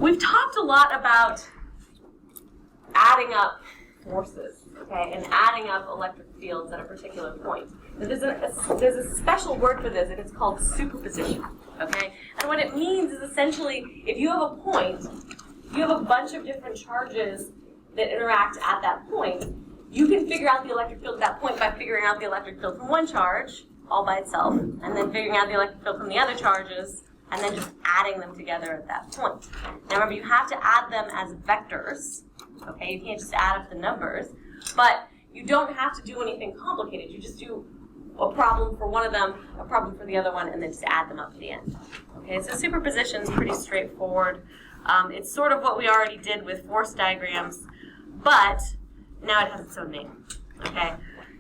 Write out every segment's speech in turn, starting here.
We've talked a lot about adding up forces, okay, and adding up electric fields at a particular point. Now, there's a special word for this, and it's called superposition, okay? And what it means is essentially, if you have a point, you have a bunch of different charges that interact at that point, you can figure out the electric field at that point by figuring out the electric field from one charge, all by itself, and then figuring out the electric field from the other charges, and then just adding them together at that point. Now remember, you have to add them as vectors, okay? You can't just add up the numbers, but you don't have to do anything complicated. You just do a problem for one of them, a problem for the other one, and then just add them up at the end. Okay, so superposition is pretty straightforward. It's sort of what we already did with force diagrams, but now it has its own name. Okay,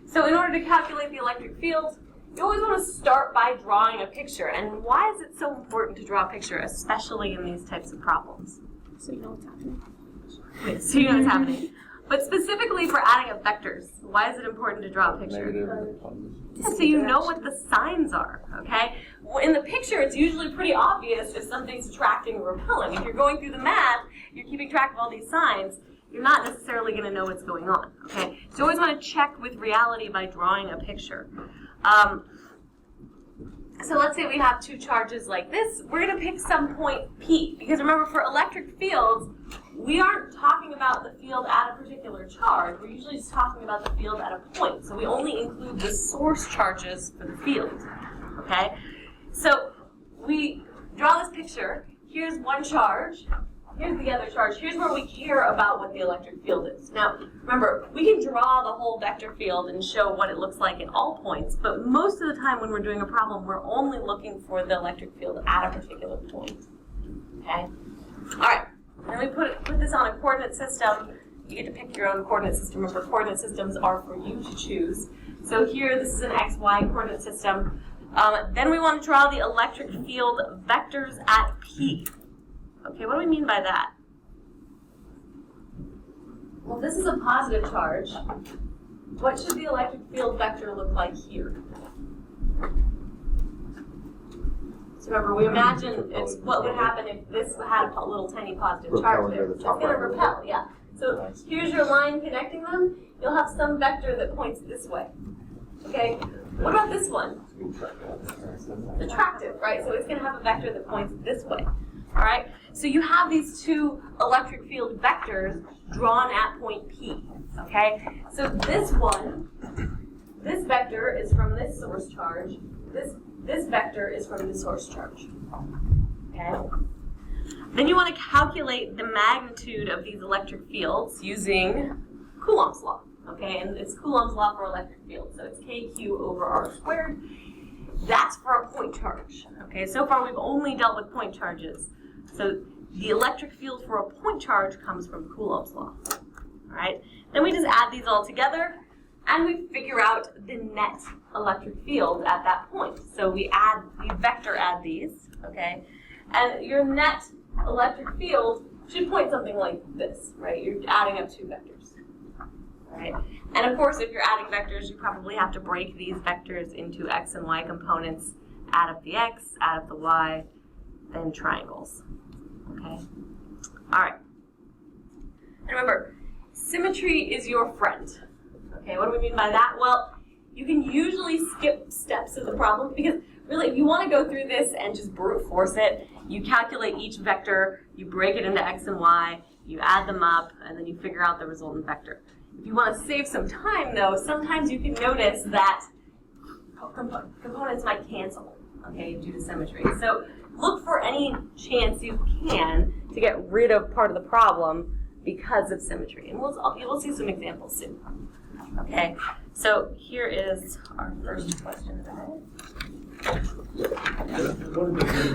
so in order to calculate the electric field, you always want to start by drawing a picture. And why is it so important to draw a picture, especially in these types of problems? So you know what's happening. Wait, so you know what's happening. But specifically for adding up vectors, why is it important to draw a picture? So you know what the signs are, okay? Well, in the picture, it's usually pretty obvious if something's attracting or repelling. If you're going through the math, you're keeping track of all these signs, you're not necessarily going to know what's going on, okay? So you always want to check with reality by drawing a picture. So let's say we have two charges like this. We're going to pick some point P, because remember, for electric fields, we aren't talking about the field at a particular charge. We're usually just talking about the field at a point. So we only include the source charges for the field, okay? So we draw this picture. Here's one charge. Here's the other charge. Here's where we care about what the electric field is. Now, remember, we can draw the whole vector field and show what it looks like at all points, but most of the time when we're doing a problem, we're only looking for the electric field at a particular point, okay? All right, then we put this on a coordinate system. You get to pick your own coordinate system. Remember, coordinate systems are for you to choose. So here, this is an XY coordinate system. Then we want to draw the electric field vectors at P. Okay, what do we mean by that? Well, this is a positive charge. What should the electric field vector look like here? So remember, we imagine it's what would happen if this had a little tiny positive charge there. It's going to repel, yeah. So here's your line connecting them. You'll have some vector that points this way. Okay, what about this one? Attractive, right? So it's going to have a vector that points this way. All right, so you have these two electric field vectors drawn at point P, okay? So this one, this vector is from this source charge. This vector is from the source charge, okay? Then you want to calculate the magnitude of these electric fields using Coulomb's law, okay? And it's Coulomb's law for electric fields, so it's KQ over R squared. That's for a point charge, okay? So far we've only dealt with point charges. So the electric field for a point charge comes from Coulomb's law, all right? Then we just add these all together, and we figure out the net electric field at that point. So we vector add these, okay? And your net electric field should point something like this, right? You're adding up two vectors, all right? And of course, if you're adding vectors, you probably have to break these vectors into x and y components, add up the x, add up the y, then triangles. Okay? All right. And remember, symmetry is your friend. Okay, what do we mean by that? Well, you can usually skip steps of the problem because really, if you want to go through this and just brute force it, you calculate each vector, you break it into x and y, you add them up, and then you figure out the resultant vector. If you want to save some time, though, sometimes you can notice that components might cancel, okay, due to symmetry. So look for any chance you can to get rid of part of the problem because of symmetry. And we'll see some examples soon. Okay, so here is our first question of the day.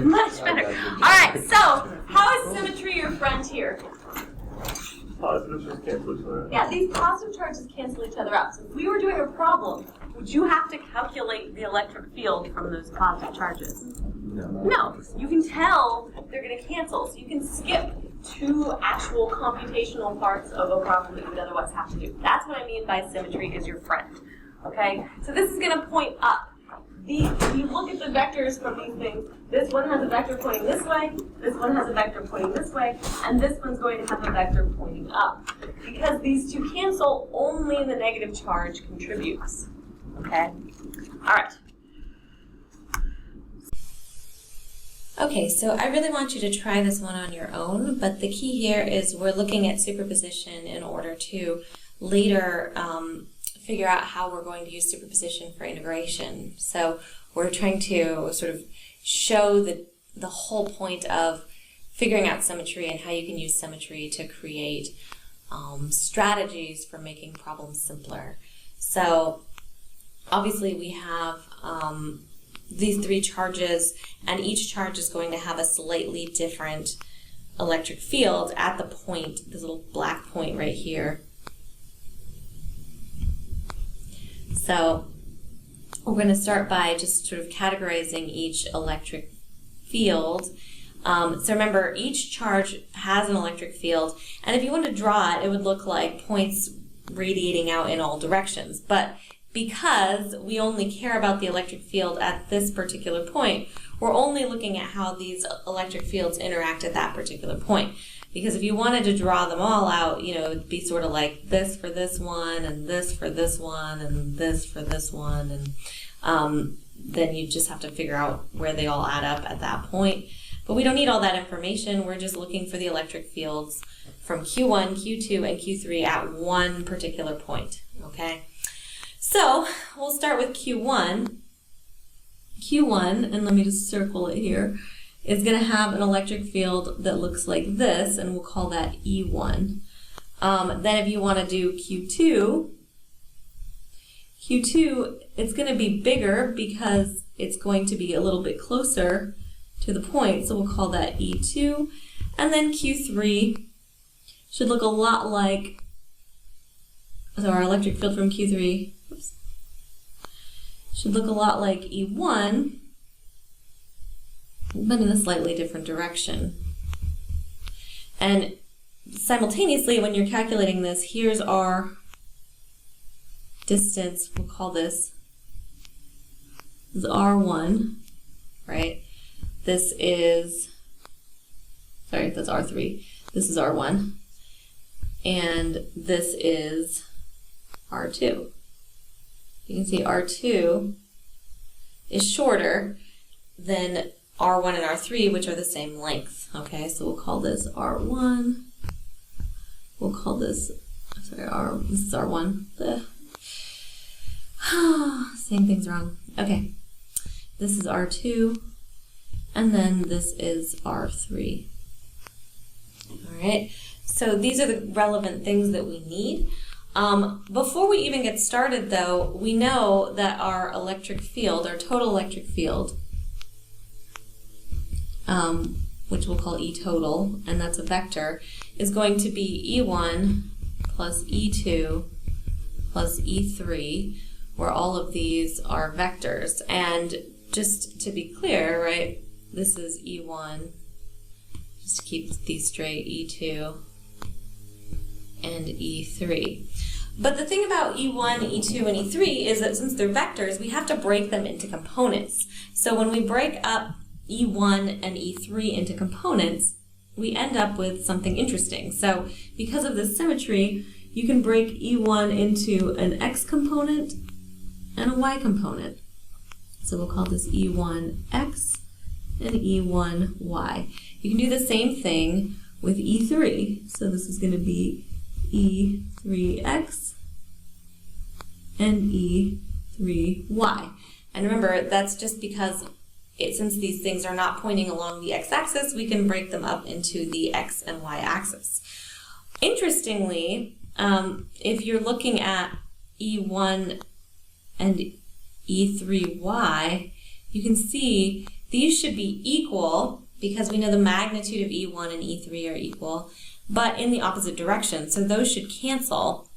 Much better. All right, so how is symmetry your friend here? Positive charges cancel each other out. Yeah, these positive charges cancel each other out. So if we were doing a problem, would you have to calculate the electric field from those positive charges? No. You can tell they're going to cancel, so you can skip two actual computational parts of a problem that you would otherwise have to do. That's what I mean by symmetry is your friend. Okay? So this is going to point up. if you look at the vectors from these things, this one has a vector pointing this way, this one has a vector pointing this way, and this one's going to have a vector pointing up. Because these two cancel, only the negative charge contributes. Okay? All right. Okay, so I really want you to try this one on your own, but the key here is we're looking at superposition in order to later figure out how we're going to use superposition for integration. So we're trying to sort of show the whole point of figuring out symmetry and how you can use symmetry to create strategies for making problems simpler. So obviously we have these three charges, and each charge is going to have a slightly different electric field at the point, this little black point right here. So we're going to start by just sort of categorizing each electric field. So remember, each charge has an electric field, and if you want to draw it, it would look like points radiating out in all directions. But because we only care about the electric field at this particular point, we're only looking at how these electric fields interact at that particular point. Because if you wanted to draw them all out, you know, it'd be sort of like this for this one, and this for this one, and this for this one, and then you just have to figure out where they all add up at that point. But we don't need all that information. We're just looking for the electric fields from Q1, Q2, and Q3 at one particular point, okay? So we'll start with Q1. Q1, and let me just circle it here, is going to have an electric field that looks like this, and we'll call that E1. Then if you want to do Q2, it's going to be bigger because it's going to be a little bit closer to the point, so we'll call that E2. And then Q3 should look a lot like, so our electric field from Q3, should look a lot like E1, but in a slightly different direction. And simultaneously, when you're calculating this, here's our distance. We'll call this R1, right? This is, sorry, that's R3. This is R1. And this is R2. You can see R2 is shorter than R1 and R3, which are the same length. Okay, so we'll call this R1. We'll call this, sorry, this is R1. Saying things wrong. Okay, this is R2, and then this is R3. All right, so these are the relevant things that we need. Before we even get started, though, we know that our electric field, our total electric field, which we'll call E total, and that's a vector, is going to be E1 plus E2 plus E3, where all of these are vectors. And just to be clear, right, this is E1, just to keep these straight, E2, and E3. But the thing about E1, E2, and E3 is that since they're vectors, we have to break them into components. So when we break up E1 and E3 into components, we end up with something interesting. So because of this symmetry, you can break E1 into an X component and a Y component. So we'll call this E1X and E1Y. You can do the same thing with E3. So this is going to be E3X and E3Y. And remember, that's just because since these things are not pointing along the x-axis, we can break them up into the x and y-axis. Interestingly, if you're looking at E1 and E3Y, you can see these should be equal because we know the magnitude of E1 and E3 are equal, but in the opposite direction. So those should cancel,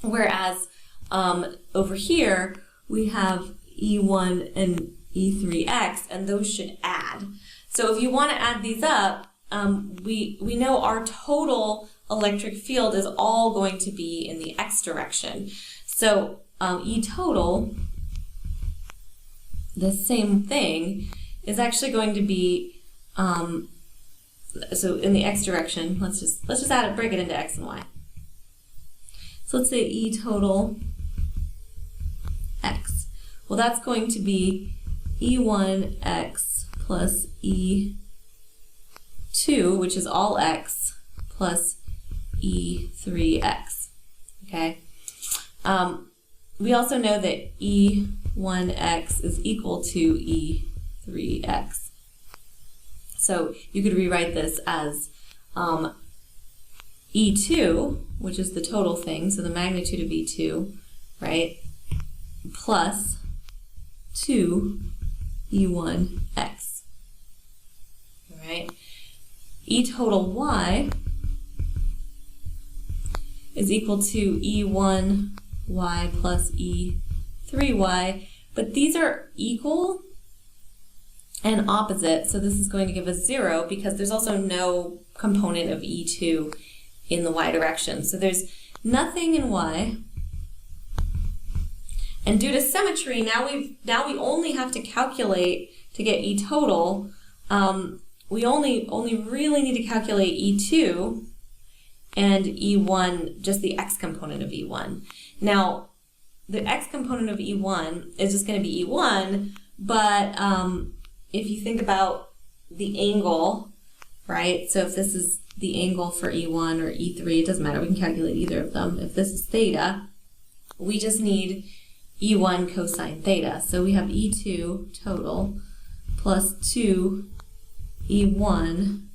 whereas over here we have E1 and E3X, and those should add. So if you want to add these up, we know our total electric field is all going to be in the x direction. So E total this same thing is actually going to be, so in the x direction, let's just add it, break it into x and y. So let's say E total x. Well, that's going to be E1x plus E2, which is all x, plus E3x, okay? We also know that E1x is equal to E3x. So you could rewrite this as E2, which is the total thing, so the magnitude of E2, right, plus 2 E1x, all right? E total y is equal to E1y plus E3y, but these are equal and opposite, so this is going to give us 0 because there's also no component of E2 in the y direction. So there's nothing in y. And due to symmetry, now we only have to calculate to get E total. We only really need to calculate E2 and E1, just the x component of E1. Now, the x component of E1 is just going to be E1, but if you think about the angle, right? So if this is the angle for E1 or E3, it doesn't matter, we can calculate either of them. If this is theta, we just need E1 cosine theta. So we have E2 total plus 2 E1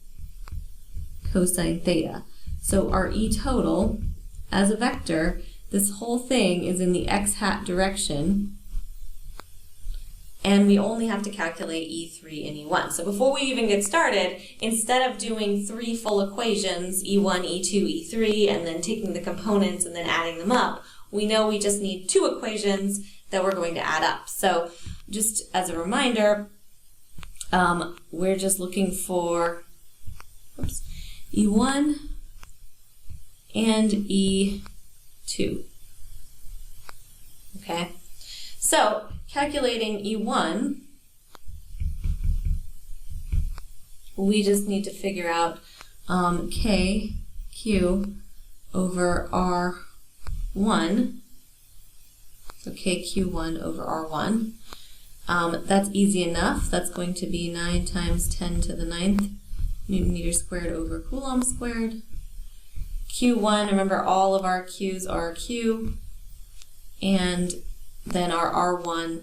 cosine theta. So our E total, as a vector, this whole thing is in the x hat direction, and we only have to calculate E3 and E1. So before we even get started, instead of doing 3 full equations, E1, E2, E3, and then taking the components and then adding them up, we know we just need 2 equations that we're going to add up. So just as a reminder, we're just looking for E1 and E2. Okay? So calculating E1, we just need to figure out KQ over R1. So KQ1 over R1. That's easy enough. That's going to be 9 times 10 to the 9th Newton meter squared over Coulomb squared. Q1, remember all of our Q's are Q, and then our R1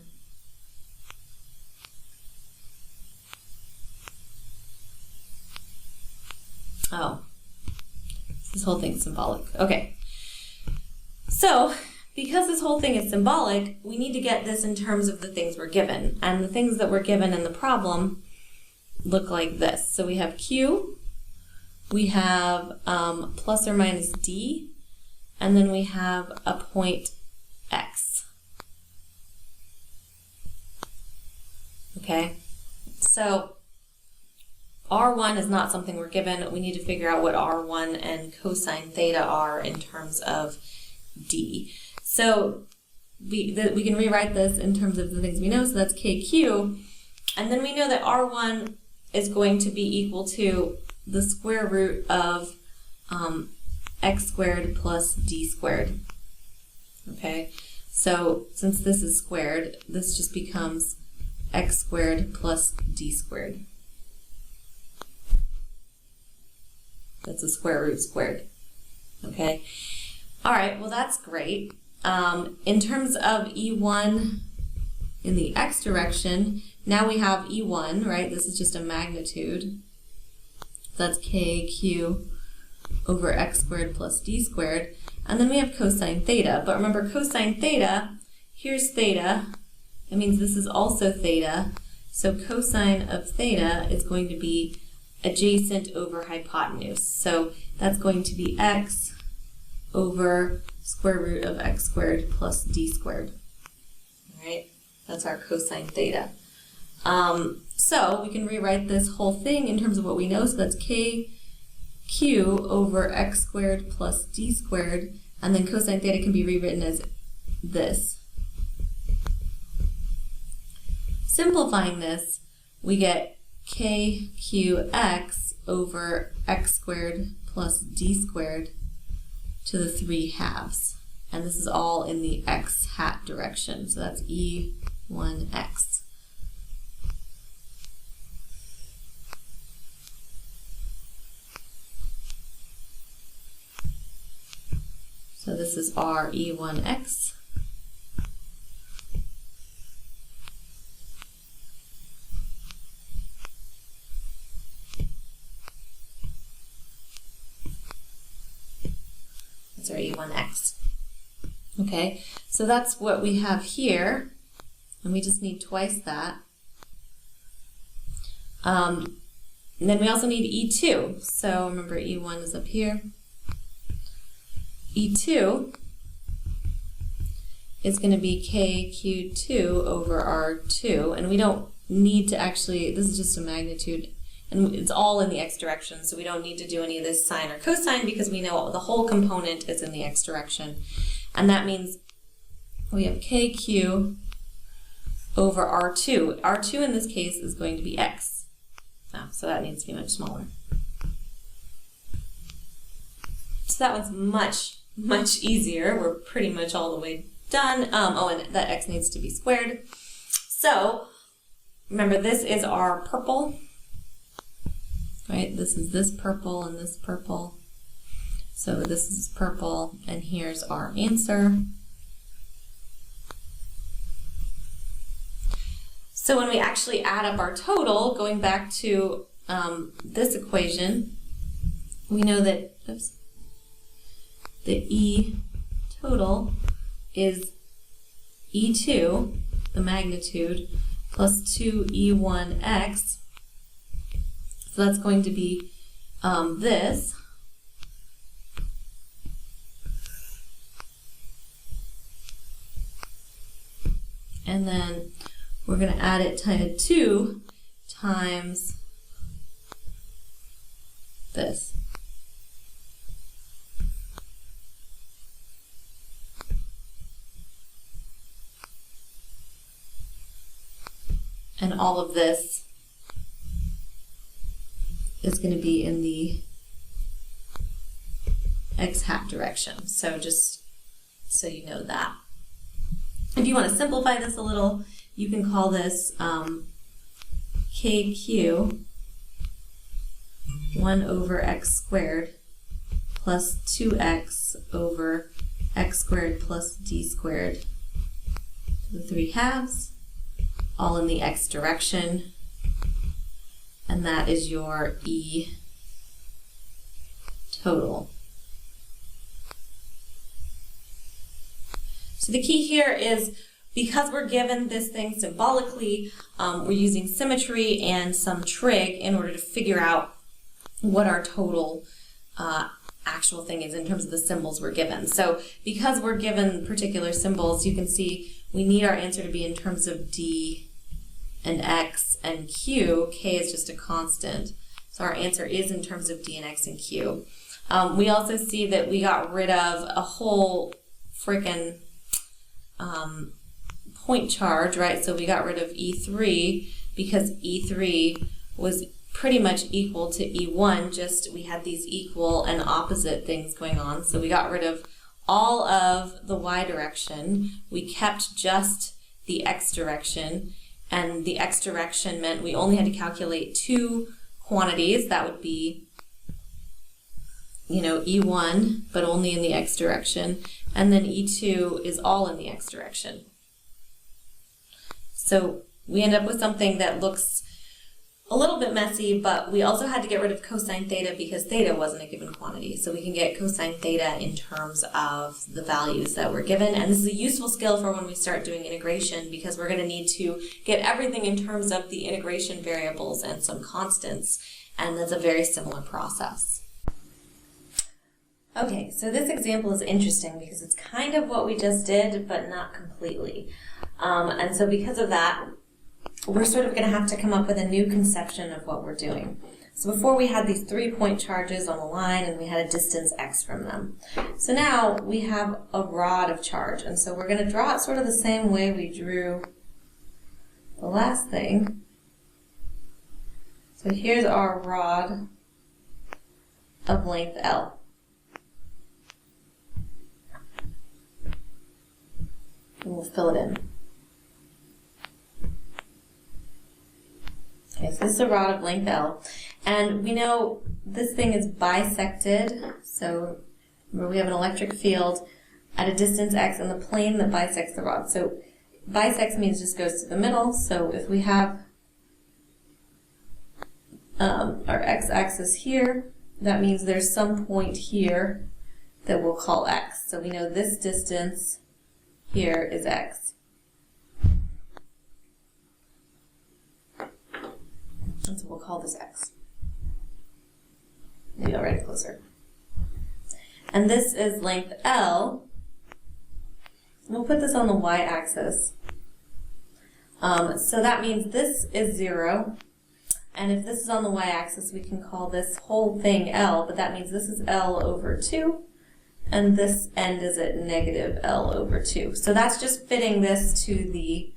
this whole thing's symbolic. Okay. So, because this whole thing is symbolic, we need to get this in terms of the things we're given. And the things that we're given in the problem look like this. So we have Q, we have plus or minus D, and then we have a point X. Okay, so R1 is not something we're given. We need to figure out what R1 and cosine theta are in terms of D. So we can rewrite this in terms of the things we know, so that's KQ, and then we know that R1 is going to be equal to the square root of x squared plus d squared. Okay, so since this is squared, this just becomes x squared plus d squared. That's a square root squared. Okay, all right, well that's great. In terms of E1 in the x direction, now we have E1, right? This is just a magnitude. That's KQ over x squared plus d squared. And then we have cosine theta. But remember, cosine theta, here's theta. That means this is also theta. So cosine of theta is going to be adjacent over hypotenuse. So that's going to be x over square root of x squared plus d squared. All right, that's our cosine theta. So we can rewrite this whole thing in terms of what we know. So that's KQ over x squared plus d squared, and then cosine theta can be rewritten as this. Simplifying this, we get kqx over x squared plus d squared to the 3/2. And this is all in the x hat direction. So that's e1x. So this is our e1x. That's our e1x. Okay, so that's what we have here, and we just need twice that. And then we also need e2. So remember, e1 is up here. E2 is going to be kq2 over r2, and we don't need to actually, this is just a magnitude, and it's all in the x direction, so we don't need to do any of this sine or cosine because we know the whole component is in the x direction. And that means we have kq over r2. R2 in this case is going to be x. So that needs to be much smaller. So that one's much easier. We're pretty much all the way done. Oh, and that x needs to be squared. So remember, this is our purple. Right? This is this purple and this purple. So this is purple, and here's our answer. So when we actually add up our total, going back to this equation, we know that the E total is E2, the magnitude, plus 2E1x. So that's going to be this. And then we're going to add it to 2 times this. And all of this is going to be in the x hat direction. So just so you know that. If you want to simplify this a little, you can call this kq 1 over x squared plus 2x over x squared plus d squared to the 3/2, all in the x direction, and that is your E total. So the key here is, because we're given this thing symbolically, we're using symmetry and some trig in order to figure out what our total actual thing is in terms of the symbols we're given. So because we're given particular symbols, you can see we need our answer to be in terms of D and X and Q. K is just a constant. So our answer is in terms of D and X and Q. We also see that we got rid of a whole freaking point charge, right? So we got rid of E3 because E3 was pretty much equal to E1, just we had these equal and opposite things going on. So we got rid of all of the y direction. We kept just the x direction, and the x direction meant we only had to calculate 2 quantities. That would be, E1, but only in the x direction, and then E2 is all in the x direction. So we end up with something that looks a little bit messy, but we also had to get rid of cosine theta because theta wasn't a given quantity. So we can get cosine theta in terms of the values that were given, and this is a useful skill for when we start doing integration, because we're going to need to get everything in terms of the integration variables and some constants, and that's a very similar process. Okay, so this example is interesting because it's kind of what we just did, but not completely. And so because of that, we're sort of going to have to come up with a new conception of what we're doing. So before we had these 3-point charges on the line and we had a distance x from them. So now we have a rod of charge, and so we're going to draw it sort of the same way we drew the last thing, so here's our rod of length L. And we'll fill it in. Okay, so this is a rod of length L. And we know this thing is bisected, so remember we have an electric field at a distance x in the plane that bisects the rod. So bisects means just goes to the middle, so if we have our x-axis here, that means there's some point here that we'll call x. So we know this distance here is x. And so we'll call this x. Maybe I'll write it closer. And this is length L. We'll put this on the y-axis. So that means this is 0. And if this is on the y-axis, we can call this whole thing L, but that means this is L over 2. And this end is at negative L over 2. So that's just fitting this to the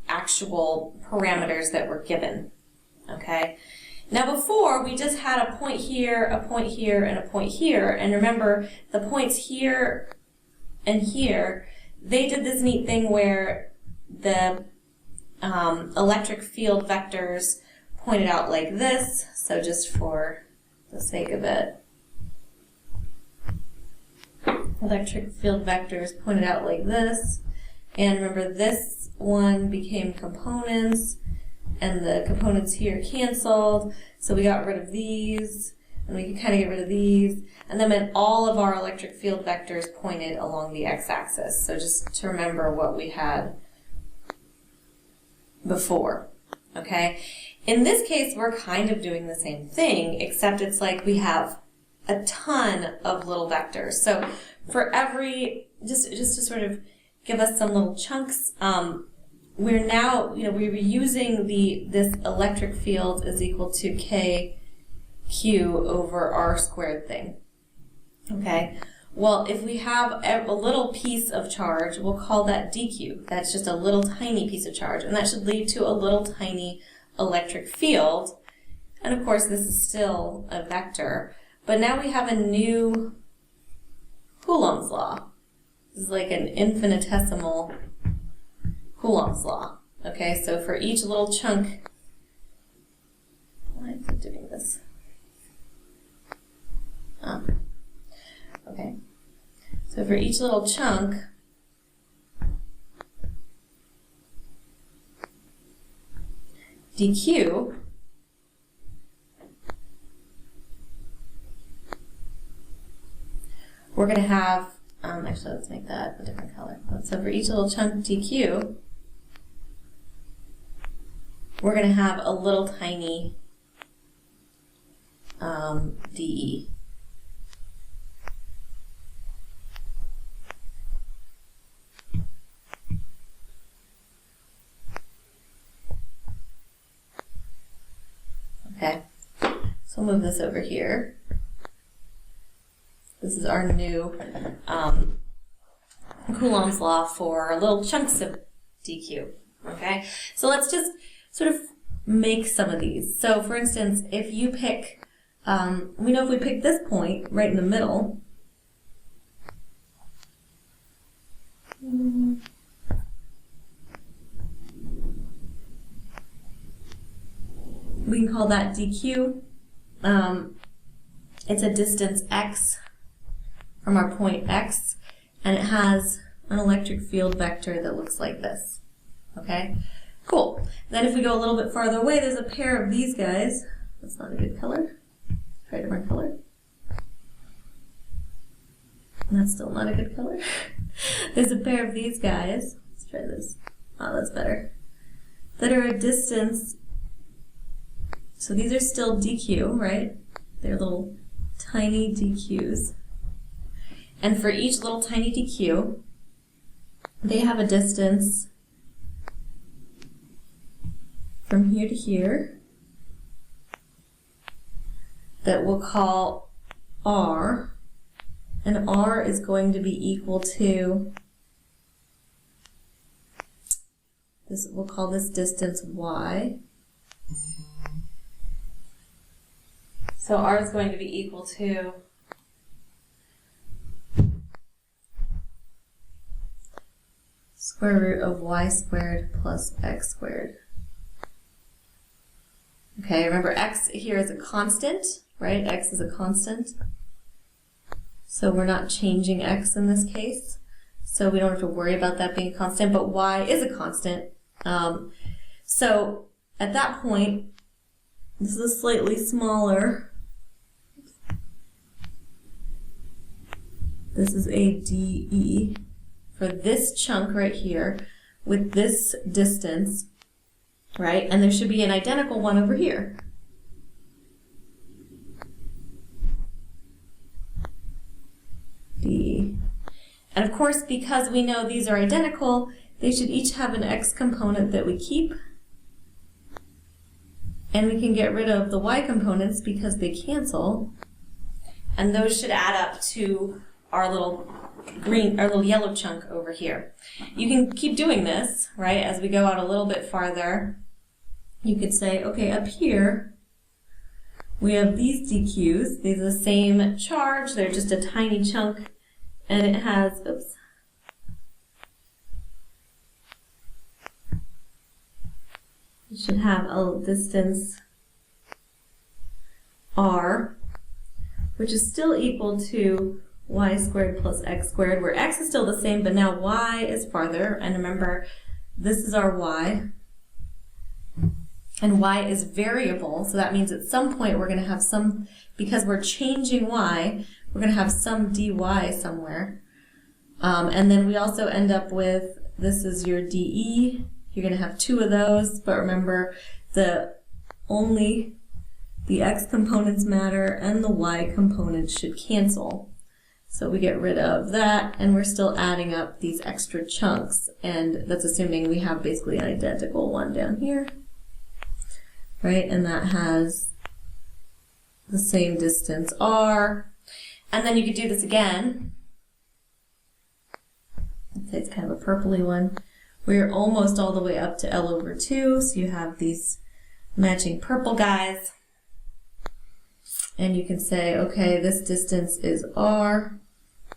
actual parameters that were given. Okay? Now before, we just had a point here, and a point here. And remember, the points here and here, they did this neat thing where the electric field vectors pointed out like this. So just for the sake of it, electric field vectors pointed out like this. And remember, this one became components, and the components here canceled. So we got rid of these, and we could kind of get rid of these. And then meant all of our electric field vectors pointed along the x-axis. So just to remember what we had before, okay? In this case, we're kind of doing the same thing, except it's like we have a ton of little vectors. So for every, just to sort of give us some little chunks, we're now, we were using this electric field is equal to KQ over R squared thing. Okay? Well, if we have a little piece of charge, we'll call that dq. That's just a little tiny piece of charge, and that should lead to a little tiny electric field. And of course, this is still a vector, but now we have a new Coulomb's law. This is like an infinitesimal Coulomb's law. Okay, so for each little chunk, why is it doing this? Okay, so for each little chunk, dq, we're going to have, actually let's make that a different color. So for each little chunk dq, we're going to have a little tiny dE. Okay, so we'll move this over here. This is our new Coulomb's law for little chunks of dq. Okay, so let's just sort of make some of these. So for instance, if you pick, we know if we pick this point right in the middle, we can call that dq. It's a distance x from our point x, and it has an electric field vector that looks like this. Okay, cool. Then if we go a little bit farther away, there's a pair of these guys. That's not a good color. Try a different color. That's still not a good color. There's a pair of these guys. Let's try this. Oh, that's better. That are a distance. So these are still dq, right? They're little tiny dqs. And for each little tiny dq, they have a distance from here to here that we'll call r, and r is going to be equal to We'll call this distance y. So r is going to be equal to square root of y squared plus x squared. Okay, remember x here is a constant, right? X is a constant. So we're not changing x in this case. So we don't have to worry about that being a constant, but y is a constant. So at that point, this is a slightly smaller. This is a dE for this chunk right here with this distance, right? And there should be an identical one over here. dE. And of course, because we know these are identical, they should each have an x component that we keep. And we can get rid of the y components because they cancel. And those should add up to our little yellow chunk over here. You can keep doing this, right? As we go out a little bit farther, you could say, okay, up here, we have these dq's. These are the same charge. They're just a tiny chunk. And it has, oops. It should have a distance r, which is still equal to y squared plus x squared, where x is still the same, but now y is farther. And remember, this is our y. And y is variable, so that means at some point we're going to have some, because we're changing y, we're going to have some dy somewhere. And then we also end up with, this is your dE. You're going to have two of those, but remember, only the x components matter and the y components should cancel. So we get rid of that, and we're still adding up these extra chunks, and that's assuming we have basically an identical one down here, right? And that has the same distance r. And then you could do this again. Let's say it's kind of a purpley one. We're almost all the way up to L over 2, so you have these matching purple guys. And you can say, okay, this distance is r,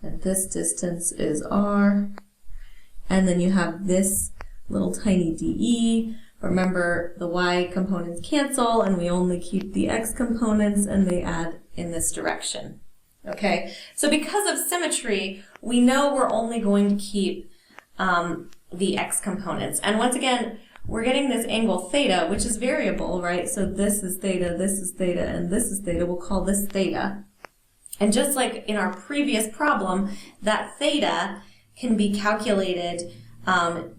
and this distance is r. And then you have this little tiny dE. Remember, the y components cancel, and we only keep the x components, and they add in this direction. Okay, so because of symmetry, we know we're only going to keep the x components. And once again, we're getting this angle theta, which is variable, right? So this is theta, and this is theta. We'll call this theta. And just like in our previous problem, that theta can be calculated for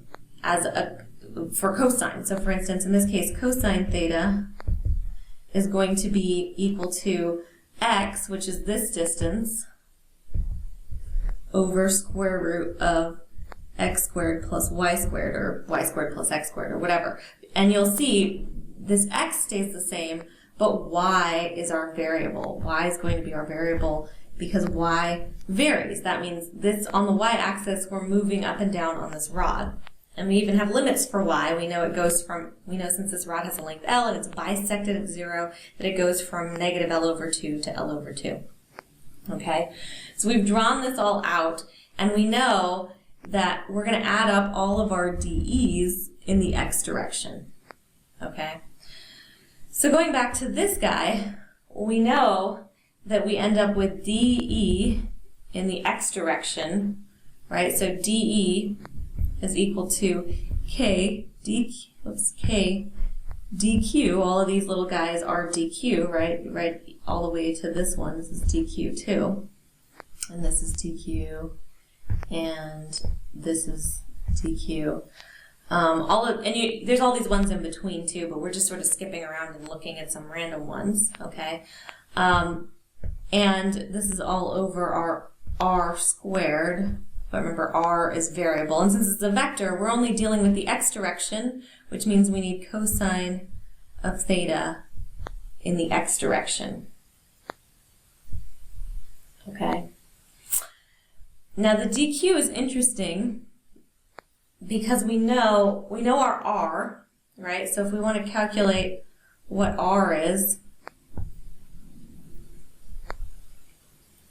cosine. So for instance, in this case, cosine theta is going to be equal to x, which is this distance, over square root of x squared plus y squared, or y squared plus x squared, or whatever. And you'll see this x stays the same, but y is our variable. Y is going to be our variable because y varies. That means this, on the y-axis, we're moving up and down on this rod. And we even have limits for y. We know it goes from, since this rod has a length L and it's bisected at 0, that it goes from negative L over 2 to L over 2. Okay? So we've drawn this all out, and we know that we're going to add up all of our dE's in the x direction. Okay? So going back to this guy, we know that we end up with dE in the x direction, right? So dE is equal to k dq. All of these little guys are dq, right? All the way to this one. This is dq too, and this is dq, and this is dq. There's all these ones in between too, but we're just sort of skipping around and looking at some random ones. Okay, and this is all over our r squared. But remember, r is variable, and since it's a vector, we're only dealing with the x direction, which means we need cosine of theta in the x direction. Okay. Now the dq is interesting because we know our R, right? So if we want to calculate what R is,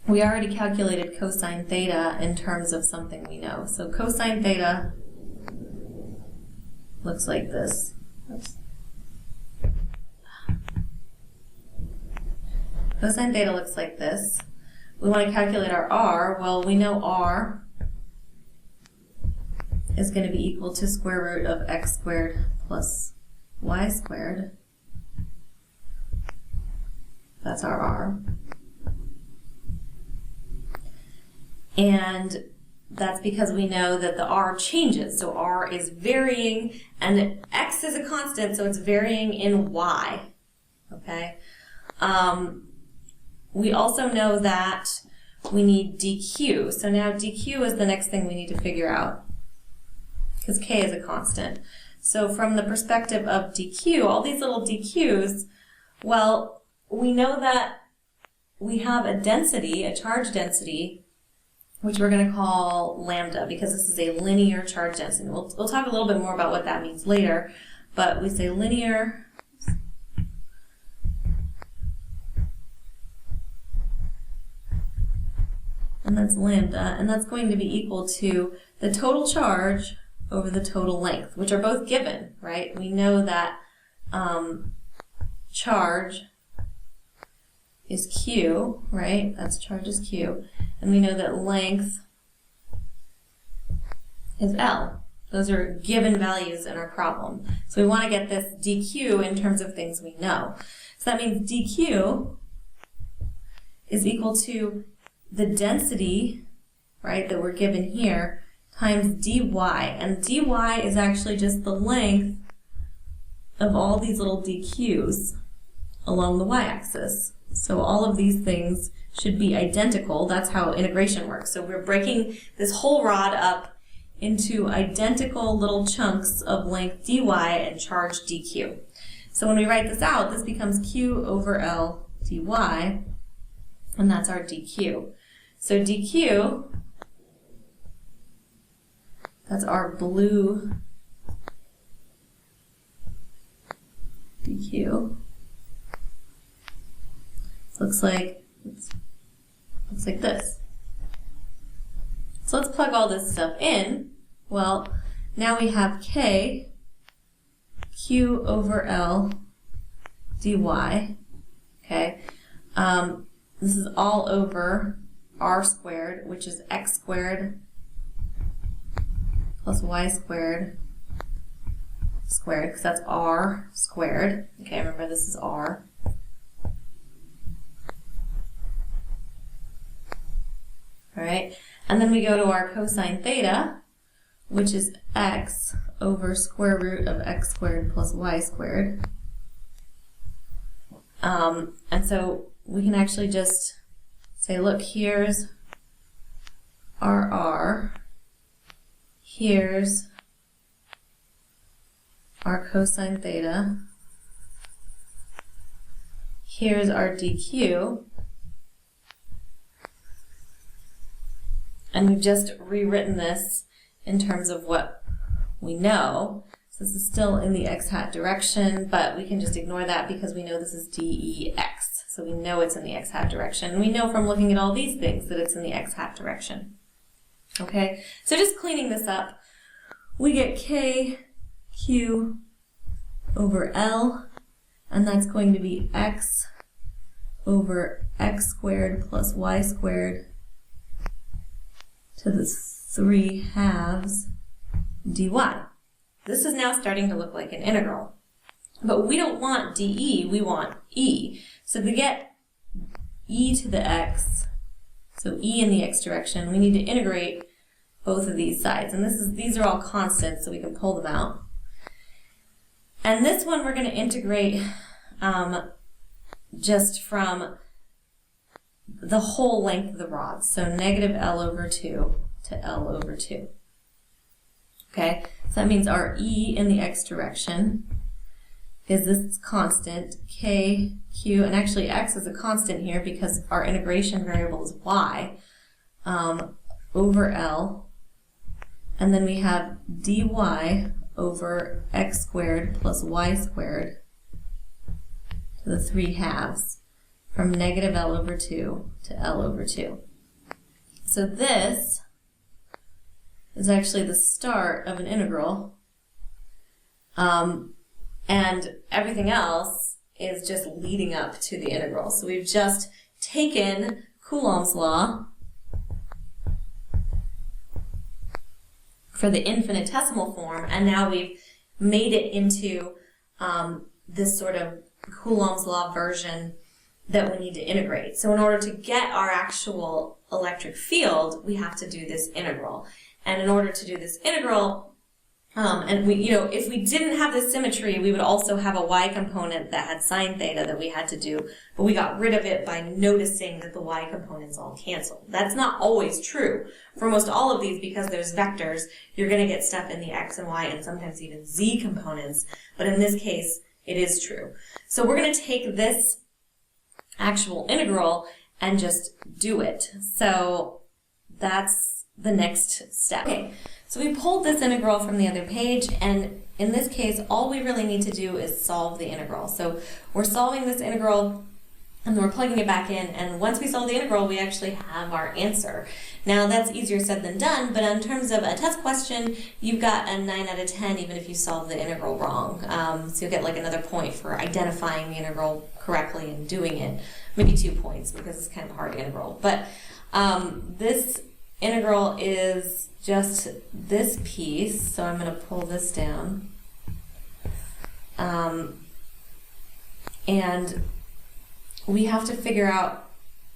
we already calculated cosine theta in terms of something we know. So cosine theta looks like this. Oops. Cosine theta looks like this. We want to calculate our R. Well, we know R is going to be equal to square root of x squared plus y squared. That's our R. And that's because we know that the R changes. So R is varying, and x is a constant, so it's varying in y. Okay? We also know that we need dq. So now dq is the next thing we need to figure out, because k is a constant. So from the perspective of dq, all these little dq's, well, we know that we have a density, a charge density, which we're going to call lambda, because this is a linear charge density. We'll talk a little bit more about what that means later, but we say linear and that's lambda, and that's going to be equal to the total charge over the total length, which are both given, right? We know that charge is Q, right? That's charge is Q. And we know that length is L. Those are given values in our problem. So we want to get this dq in terms of things we know. So that means dq is equal to the density, right, that we're given here, times dy. And dy is actually just the length of all these little dq's along the y-axis. So all of these things should be identical. That's how integration works. So we're breaking this whole rod up into identical little chunks of length dy and charge dq. So when we write this out, this becomes q over L dy, and that's our dq. So dq, that's our blue dq. Looks like this. So let's plug all this stuff in. Well, now we have k q over L dy. Okay, this is all over r squared, which is x squared plus y squared because that's r squared. Okay, remember this is r. All right, and then we go to our cosine theta, which is x over square root of x squared plus y squared. And so we can actually just say, look, here's our r, here's our cosine theta, here's our dq, and we've just rewritten this in terms of what we know. So this is still in the x hat direction, but we can just ignore that because we know this is dex. So we know it's in the x hat direction. And we know from looking at all these things that it's in the x hat direction. Okay, so just cleaning this up, we get k q over L, and that's going to be x over x squared plus y squared to the 3/2 dy. This is now starting to look like an integral. But we don't want dE, we want E. So to get e to the x, so e in the x direction, we need to integrate both of these sides. And these are all constants, so we can pull them out. And this one we're going to integrate just from the whole length of the rod. So negative L over 2 to L over 2. Okay, so that means our E in the x direction is this constant, k, q, and actually x is a constant here because our integration variable is y, over L, And then we have dy over x squared plus y squared to the 3/2 from negative L over 2 to L over 2. So this is actually the start of an integral, and everything else is just leading up to the integral. So we've just taken Coulomb's law for the infinitesimal form, and now we've made it into this sort of Coulomb's law version that we need to integrate. So in order to get our actual electric field, we have to do this integral. And in order to do this integral, and we, if we didn't have this symmetry, we would also have a y component that had sine theta that we had to do, but we got rid of it by noticing that the y components all cancel. That's not always true. For most all of these, because there's vectors, you're going to get stuff in the x and y and sometimes even z components, but in this case, it is true. So we're going to take this actual integral and just do it. So that's the next step. Okay, so we pulled this integral from the other page, and in this case, all we really need to do is solve the integral. So we're solving this integral, and then we're plugging it back in, and once we solve the integral, we actually have our answer. Now, that's easier said than done, but in terms of a test question, you've got a 9 out of 10 even if you solve the integral wrong. So you'll get like another point for identifying the integral correctly and doing it. Maybe 2 points because it's kind of a hard integral. But this integral is just this piece, so I'm going to pull this down. And we have to figure out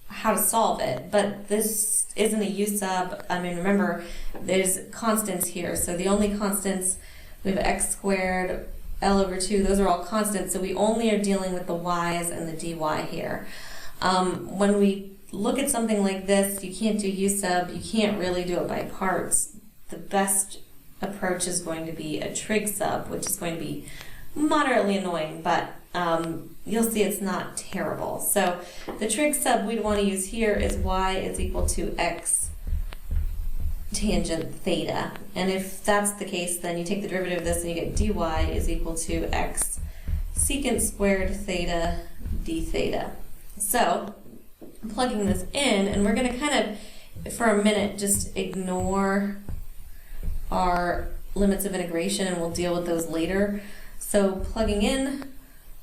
how to solve it, but this isn't a u sub. I mean, remember, there's constants here, so the only constants, we have x squared, L over 2, those are all constants, so we only are dealing with the y's and the dy here. When we look at something like this, you can't do u sub, you can't really do it by parts. The best approach is going to be a trig sub, which is going to be moderately annoying, but you'll see it's not terrible. So the trig sub we'd want to use here is y is equal to x tangent theta. And if that's the case, then you take the derivative of this and you get dy is equal to x secant squared theta d theta. So I'm plugging this in, and we're going to kind of, for a minute, just ignore our limits of integration, and we'll deal with those later. So plugging in,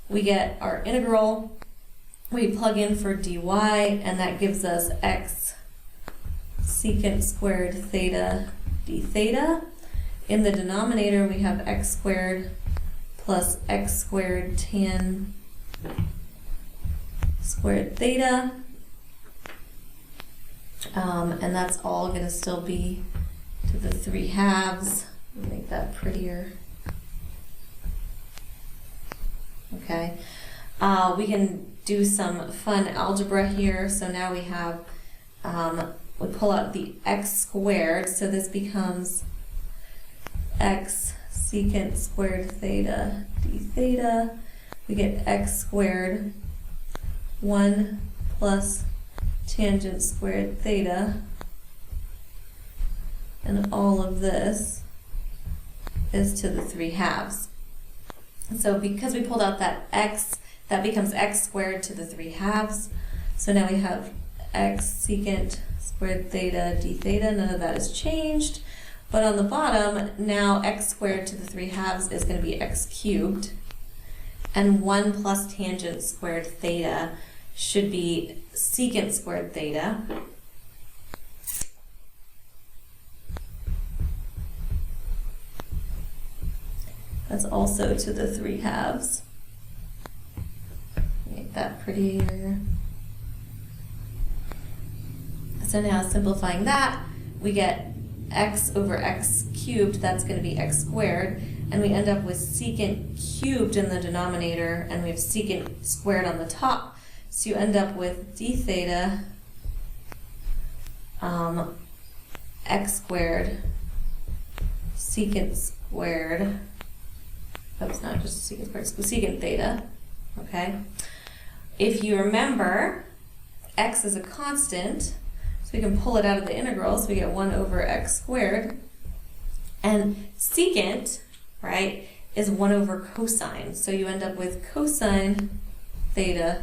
we get our integral, we plug in for dy, and that gives us x secant squared theta d theta. In the denominator, we have x squared plus x squared tan squared theta. And that's all going to still be to the 3/2. Make that prettier. Okay, we can do some fun algebra here. So now we have, we pull out the x squared, so this becomes x secant squared theta d theta. We get x squared 1 plus tangent squared theta, and all of this is to the 3/2. So because we pulled out that x, that becomes x squared to the 3/2. So now we have x secant squared theta d theta. None of that has changed. But on the bottom, now x squared to the 3/2 is going to be x cubed. And 1 plus tangent squared theta should be secant squared theta. That's also to the 3/2. Make that prettier. So now simplifying that, we get x over x cubed, that's going to be x squared, and we end up with secant cubed in the denominator, and we have secant squared on the top. So you end up with d theta x squared secant squared, oops, not just secant squared, secant theta, okay? If you remember, x is a constant, so we can pull it out of the integral, so we get 1 over x squared And secant, right, is 1 over cosine. So you end up with cosine theta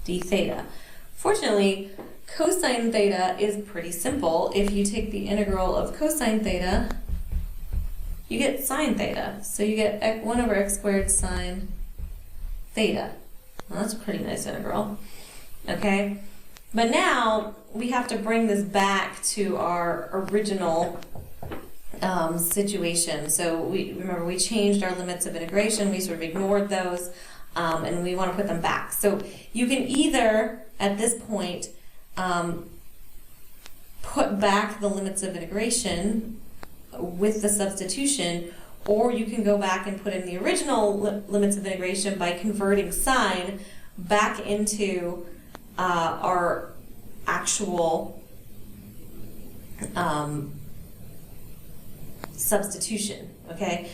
d theta. Fortunately, cosine theta is pretty simple. If you take the integral of cosine theta, you get sine theta. So you get 1 over x squared sine theta. Well, that's a pretty nice integral. Okay? But now we have to bring this back to our original situation. So remember we changed our limits of integration, we sort of ignored those, and we want to put them back. So you can either, at this point, put back the limits of integration with the substitution, or you can go back and put in the original limits of integration by converting sine back into our actual substitution, okay?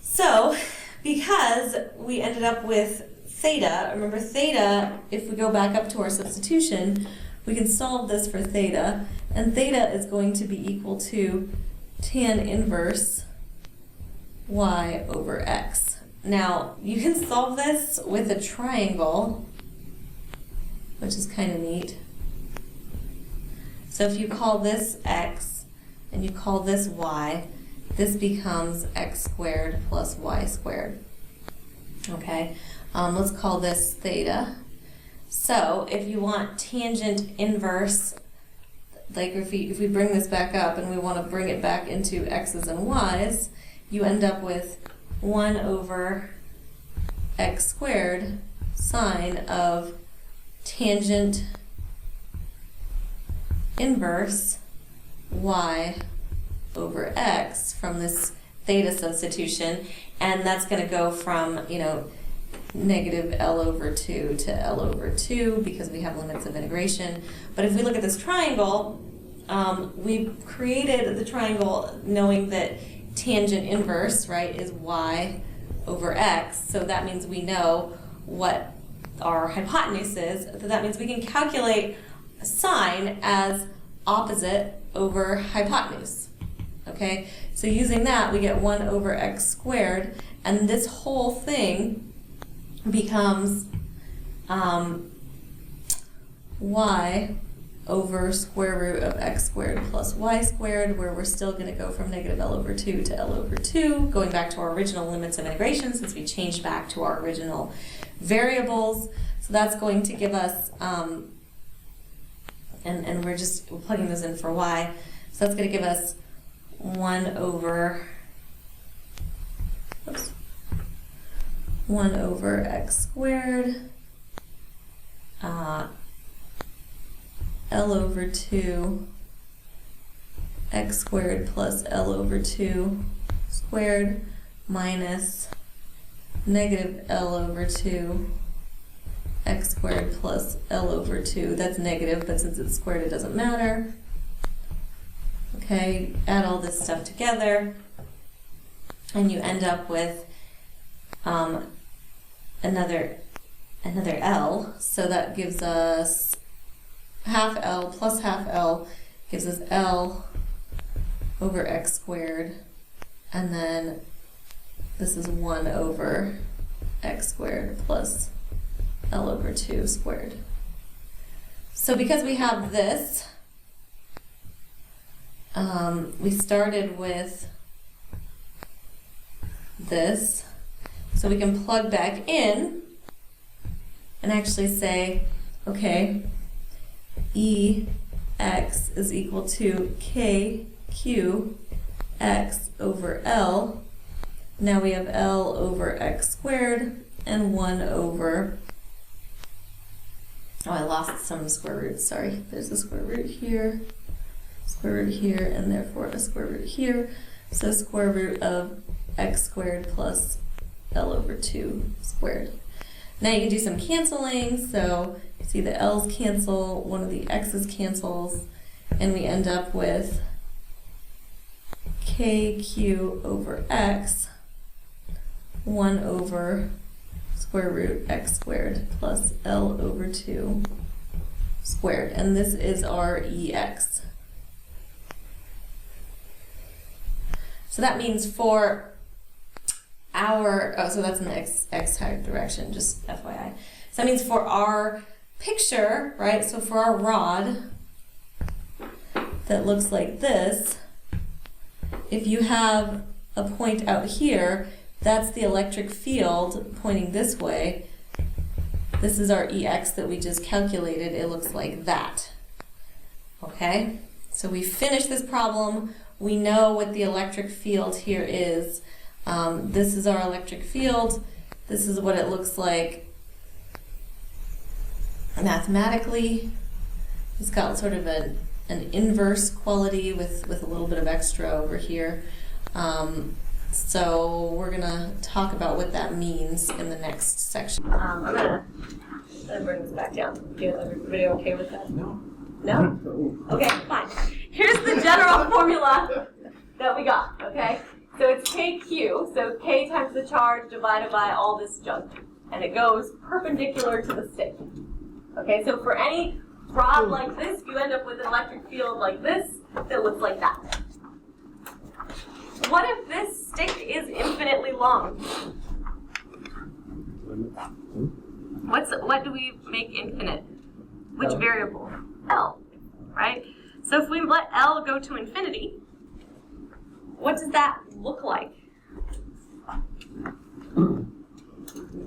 So, because we ended up with theta, remember theta, if we go back up to our substitution, we can solve this for theta, and theta is going to be equal to tan inverse y over x. Now, you can solve this with a triangle, which is kind of neat. So if you call this x, and you call this y, this becomes x squared plus y squared. Okay, let's call this theta. So if you want tangent inverse, like if we bring this back up and we want to bring it back into x's and y's, you end up with 1 over x squared sine of tangent inverse y over x from this theta substitution, and that's going to go from, negative L over 2 to L over 2 because we have limits of integration. But if we look at this triangle, we created the triangle knowing that tangent inverse, right, is y over x, so that means we know what our hypotenuse is. So that means we can calculate sine as opposite over hypotenuse. Okay, so using that we get 1 over x squared, and this whole thing becomes y over square root of x squared plus y squared, where we're still going to go from negative L over 2 to L over 2, going back to our original limits of integration since we changed back to our original variables. So that's going to give us, and we're just plugging those in for y, so that's going to give us 1 over x squared, L over 2 x squared plus L over 2 squared minus negative L over 2 x squared plus L over 2. That's negative, but since it's squared it doesn't matter. Okay, add all this stuff together and you end up with another L, so that gives us half L plus half L gives us L over x squared, and then this is 1 over x squared plus L over 2 squared. So because we have this, we started with this, so we can plug back in and actually say, okay, EX is equal to KQ x over L. Now we have L over x squared and 1 over, oh, I lost some square roots, sorry. There's a square root here, and therefore a square root here. So square root of x squared plus L over 2 squared. Now you can do some canceling, so you see the L's cancel, one of the X's cancels, and we end up with KQ over X, 1 over square root x squared plus L over 2 squared, and this is our EX. So that means for our, so that's in the x direction, just FYI. So that means for our picture, right, so for our rod that looks like this, if you have a point out here, that's the electric field pointing this way. This is our EX that we just calculated. It looks like that. Okay? So we finished this problem. We know what the electric field here is. This is our electric field. This is what it looks like mathematically. It's got sort of an inverse quality with a little bit of extra over here. So we're going to talk about what that means in the next section. I'm gonna bring this back down. Is everybody okay with that? No. No? Okay, fine. Here's the general formula that we got, okay? So it's KQ, so K times the charge divided by all this junk. And it goes perpendicular to the stick. Okay, so for any rod like this, you end up with an electric field like this that looks like that. What if this stick is infinitely long? What do we make infinite? Which variable? L, right? So if we let L go to infinity, what does that look like?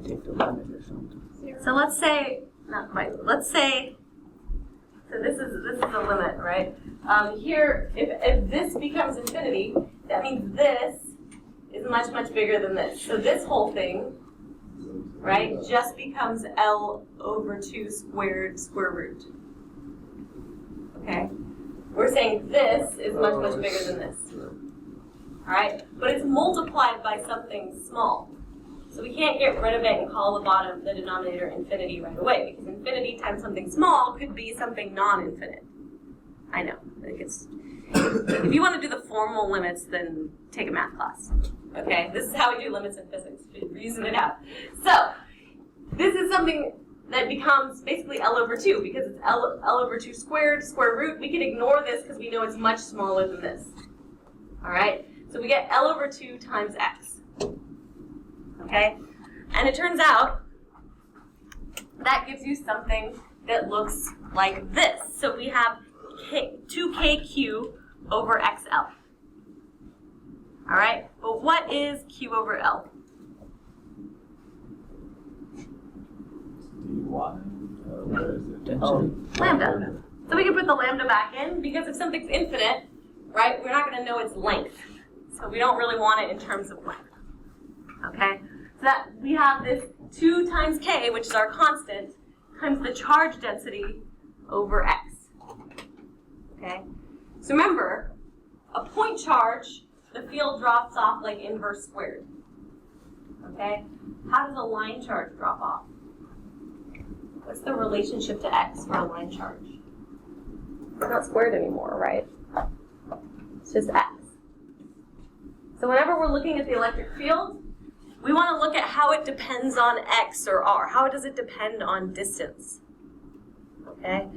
Take the limit or something. So let's say, not quite, let's say, so this is a limit, right? Here, if this becomes infinity, that means this is much, much bigger than this. So this whole thing, right, just becomes L over 2 squared square root. Okay? We're saying this is much, much bigger than this. All right? But it's multiplied by something small. So we can't get rid of it and call the denominator infinity right away, because infinity times something small could be something non-infinite. I know. If you want to do the formal limits, then take a math class. Okay? This is how we do limits in physics. We reason it out. So, this is something that becomes basically L over 2, because it's L over 2 squared, square root. We can ignore this because we know it's much smaller than this. All right? So we get L over 2 times x. Okay? And it turns out that gives you something that looks like this. So we have 2kq over xl. All right? But what is q over l? What is it? Lambda. So we can put the lambda back in, because if something's infinite, right, we're not going to know its length. So we don't really want it in terms of length. Okay? So that we have this 2 times k, which is our constant, times the charge density over x. Okay? So remember, a point charge, the field drops off like inverse squared. Okay? How does a line charge drop off? What's the relationship to x for a line charge? It's not squared anymore, right? It's just x. So whenever we're looking at the electric field, we want to look at how it depends on x or r. How does it depend on distance? Okay?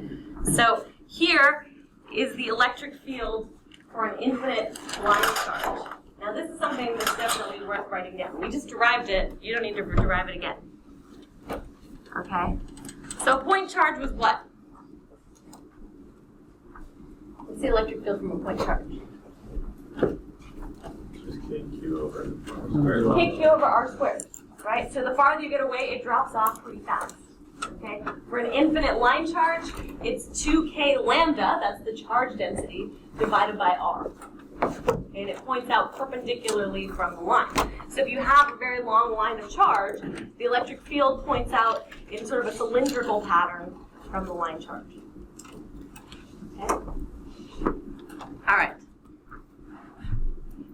So here is the electric field for an infinite line charge. Now this is something that's definitely worth writing down. We just derived it. You don't need to derive it again. Okay? So a point charge was what? What's the electric field from a point charge? Just KQ over R squared. KQ over r squared, right? So the farther you get away, it drops off pretty fast. Okay? For an infinite line charge, it's 2k lambda, that's the charge density, divided by r. And it points out perpendicularly from the line. So if you have a very long line of charge, the electric field points out in sort of a cylindrical pattern from the line charge. Okay? All right.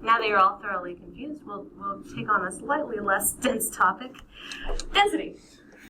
Now that you're all thoroughly confused, we'll take on a slightly less dense topic, density.